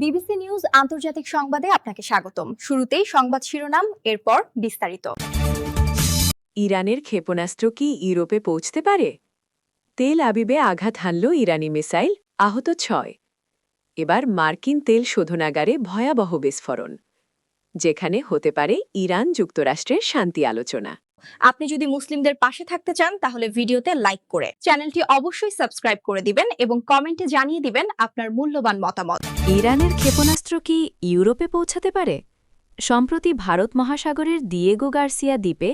BBC news আন্তর্জাতিক সংবাদে আপনাকে স্বাগতম। শুরুতেই সংবাদ শিরোনাম, এরপর বিস্তারিত। ইরানের ক্ষেপণাস্ত্র কি ইউরোপে পৌঁছতে পারে? তেল আবিবে আঘাত হানল ইরানি মিসাইল, আহত ৬। এবার মার্কিন তেল শোধনাগারে ভয়াবহ বিস্ফোরণ, যেখানে হতে পারে ইরান যুক্তরাষ্ট্রের শান্তি আলোচনা। আপনি যদি মুসলিমদের পাশে থাকতে চান তাহলে ভিডিওতে লাইক করে চ্যানেলটি অবশ্যই সাবস্ক্রাইব করে দিবেন এবং কমেন্টে জানিয়ে দিবেন আপনার মূল্যবান মতামত। ইরানের ক্ষেপণাস্ত্র কি ইউরোপে পৌঁছাতে পারে? সম্প্রতি ভারত মহাসাগরের দিয়েগো গার্সিয়া দ্বীপে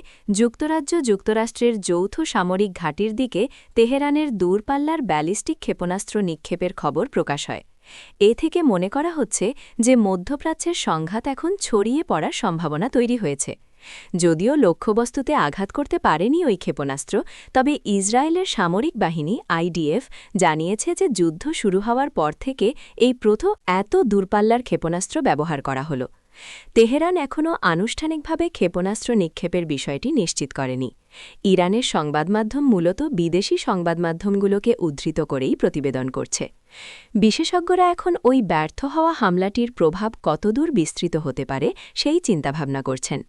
যুক্তরাষ্ট্রের যৌথ সামরিক ঘাঁটির দিকে তেহরানের দূরপাল্লার ব্যালিস্টিক ক্ষেপণাস্ত্র নিক্ষেপের খবর প্রকাশ হয়। এ থেকে মনে করা হচ্ছে যে মধ্যপ্রাচ্যের সংঘাত এখন ছড়িয়ে পড়ার সম্ভাবনা তৈরি হয়েছে। যদিও লক্ষ্যবস্তুতে আঘাত করতে পারেনি ওই ক্ষেপণাস্ত্র, তবে ইসরায়েলের সামরিক বাহিনী আইডিএফ জানিয়েছে যে যুদ্ধ শুরু হওয়ার পর থেকে এই প্রথম এত দূরপাল্লার ক্ষেপণাস্ত্র ব্যবহার করা হলো। তেহরান এখনও আনুষ্ঠানিকভাবে ক্ষেপণাস্ত্র নিক্ষেপের বিষয়টি নিশ্চিত করেনি। ইরানের সংবাদমাধ্যম মূলত বিদেশি সংবাদমাধ্যমগুলোকে উদ্ধৃত করেই প্রতিবেদন করছে। বিশেষজ্ঞরা এখন ওই ব্যর্থ হওয়া হামলাটির প্রভাব কতদূর বিস্তৃত হতে পারে সেই চিন্তাভাবনা করছেন।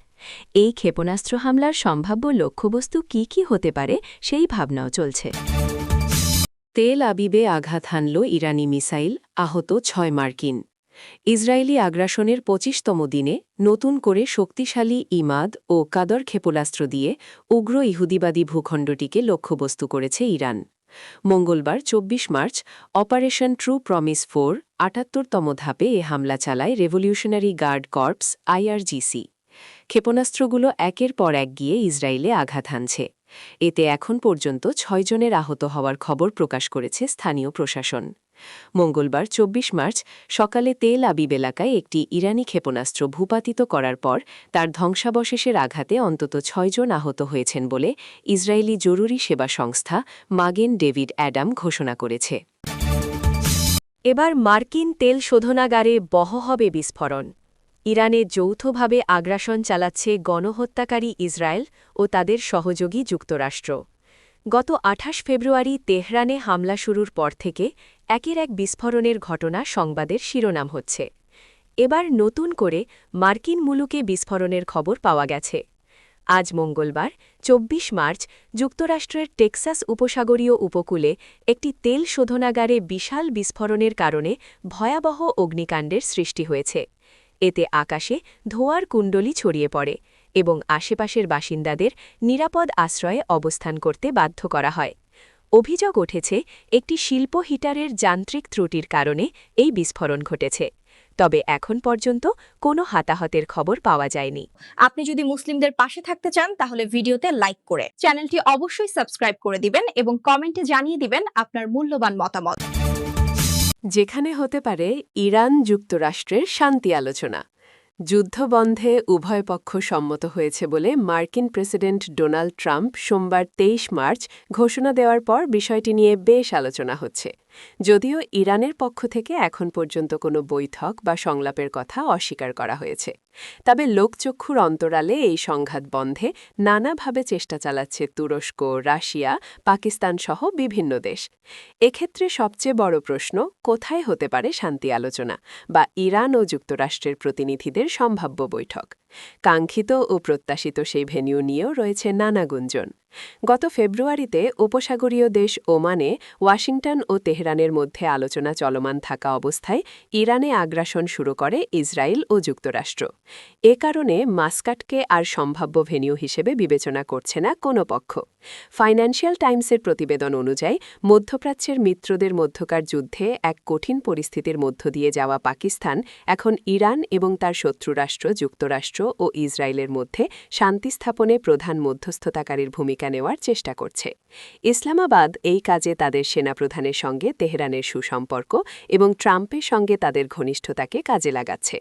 এই ক্ষেপণাস্ত্র হামলার সম্ভাব্য লক্ষ্যবস্তু কি হতে পারে সেই ভাবনাও চলছে। তেল আবিবে আঘাত হানল ইরানি মিসাইল, আহত ৬ মার্কিন। ইসরায়েলি আগ্রাসনের ২৫তম দিনে নতুন করে শক্তিশালী ইমাদ ও কাদর ক্ষেপণাস্ত্র দিয়ে উগ্র ইহুদিবাদী ভূখণ্ডটিকে লক্ষ্যবস্তু করেছে ইরান। মঙ্গলবার ২৪ মার্চ অপারেশন ট্রু প্রমিস ৪ ৭৮তম ধাপে এ হামলা চালায় রেভলিউশনারি গার্ড কর্পস আইআরজিসি। ক্ষেপণাস্ত্রগুলো একের পর এক গিয়ে ইসরায়েলে আঘাত হানছে। এতে এখন পর্যন্ত ৬ জনের আহত হওয়ার খবর প্রকাশ করেছে স্থানীয় প্রশাসন। মঙ্গলবার ২৪ মার্চ সকালে তেল আবিব এলাকায় একটি ইরানি ক্ষেপণাস্ত্র ভূপাতিত করার পর তার ধ্বংসাবশেষের আঘাতে অন্তত ৬ জন আহত হয়েছেন বলে ইসরায়েলি জরুরি সেবা সংস্থা মাগেন ডেভিড অ্যাডাম ঘোষণা করেছে। এবার মার্কিন তেল শোধনাগারে হবে বিস্ফোরণ। ইরানে যৌথভাবে আগ্রাসন চালাচ্ছে গণহত্যাকারী ইসরায়েল ও তাদের সহযোগী যুক্তরাষ্ট্র। গত ২৮ ফেব্রুয়ারি তেহরানে হামলা শুরুর পর থেকে একের এক বিস্ফোরণের ঘটনা সংবাদের শিরোনাম হচ্ছে। এবার নতুন করে মার্কিন মুলুকে বিস্ফোরণের খবর পাওয়া গেছে। আজ মঙ্গলবার ২৪ মার্চ যুক্তরাষ্ট্রের টেক্সাস উপসাগরীয় উপকূলে একটি তেল শোধনাগারে বিশাল বিস্ফোরণের কারণে ভয়াবহ অগ্নিকাণ্ডের সৃষ্টি হয়েছে। এতে আকাশে ধোঁয়ার কুণ্ডলী ছড়িয়ে পড়ে এবং আশেপাশের বাসিন্দাদের নিরাপদ আশ্রয়ে অবস্থান করতে বাধ্য করা হয়। অভিযোগ উঠেছে একটি শিল্প হিটারের যান্ত্রিক ত্রুটির কারণে এই বিস্ফোরণ ঘটেছে, তবে এখন পর্যন্ত কোনো হতাহতের খবর পাওয়া যায়নি। আপনি যদি মুসলিমদের পাশে থাকতে চান তাহলে ভিডিওতে লাইক করে চ্যানেলটি অবশ্যই সাবস্ক্রাইব করে দিবেন এবং কমেন্টে জানিয়ে দিবেন আপনার মূল্যবান মতামত। যেখানে হতে পারে ইরান যুক্তরাষ্ট্রের শান্তি আলোচনা। যুদ্ধবন্ধে উভয় পক্ষ সম্মত হয়েছে বলে মার্কিন প্রেসিডেন্ট ডোনাল্ড ট্রাম্প সোমবার ২৩ মার্চ ঘোষণা দেওয়ার পর বিষয়টি নিয়ে বেশ আলোচনা হচ্ছে। যদিও ইরানের পক্ষ থেকে এখন পর্যন্ত কোনো বৈঠক বা সংলাপের কথা অস্বীকার করা হয়েছে, তবে লোকচক্ষুর অন্তরালে এই সংঘাত বন্ধে নানাভাবে চেষ্টা চালাচ্ছে তুরস্ক, রাশিয়া, পাকিস্তান সহ বিভিন্ন দেশ। এক্ষেত্রে সবচেয়ে বড় প্রশ্ন, কোথায় হতে পারে শান্তি আলোচনা বা ইরান ও যুক্তরাষ্ট্রের প্রতিনিধিদের সম্ভাব্য বৈঠক? কাঙ্ক্ষিত ও প্রত্যাশিত সেই ভেন্যু নিয়েও রয়েছে নানা গুঞ্জন। গত ফেব্রুয়ারিতে উপসাগরীয় দেশ ওমানে ওয়াশিংটন ও তেহরানের মধ্যে আলোচনা চলমান থাকা অবস্থায় ইরানে আগ্রাসন শুরু করে ইসরায়েল ও যুক্তরাষ্ট্র। এ কারণে মাস্কাটকে আর সম্ভাব্য ভেন্যু হিসেবে বিবেচনা করছে না কোনো পক্ষ। ফাইন্যান্সিয়াল টাইমসের প্রতিবেদন অনুযায়ী মধ্যপ্রাচ্যের মিত্রদের মধ্যকার যুদ্ধে এক কঠিন পরিস্থিতির মধ্য দিয়ে যাওয়া পাকিস্তান এখন ইরান এবং তার শত্রুরাষ্ট্র যুক্তরাষ্ট্র ও ইসরায়েলের মধ্যে শান্তি স্থাপনে প্রধান মধ্যস্থতাকারীর ভূমিকা নেওয়ার চেষ্টা করছে। ইসলামাবাদ এই কাজে তাদের সেনাপ্রধানের সঙ্গে তেহরানের সুসম্পর্ক এবং ট্রাম্পের সঙ্গে তাদের ঘনিষ্ঠতাকে কাজে লাগাচ্ছে।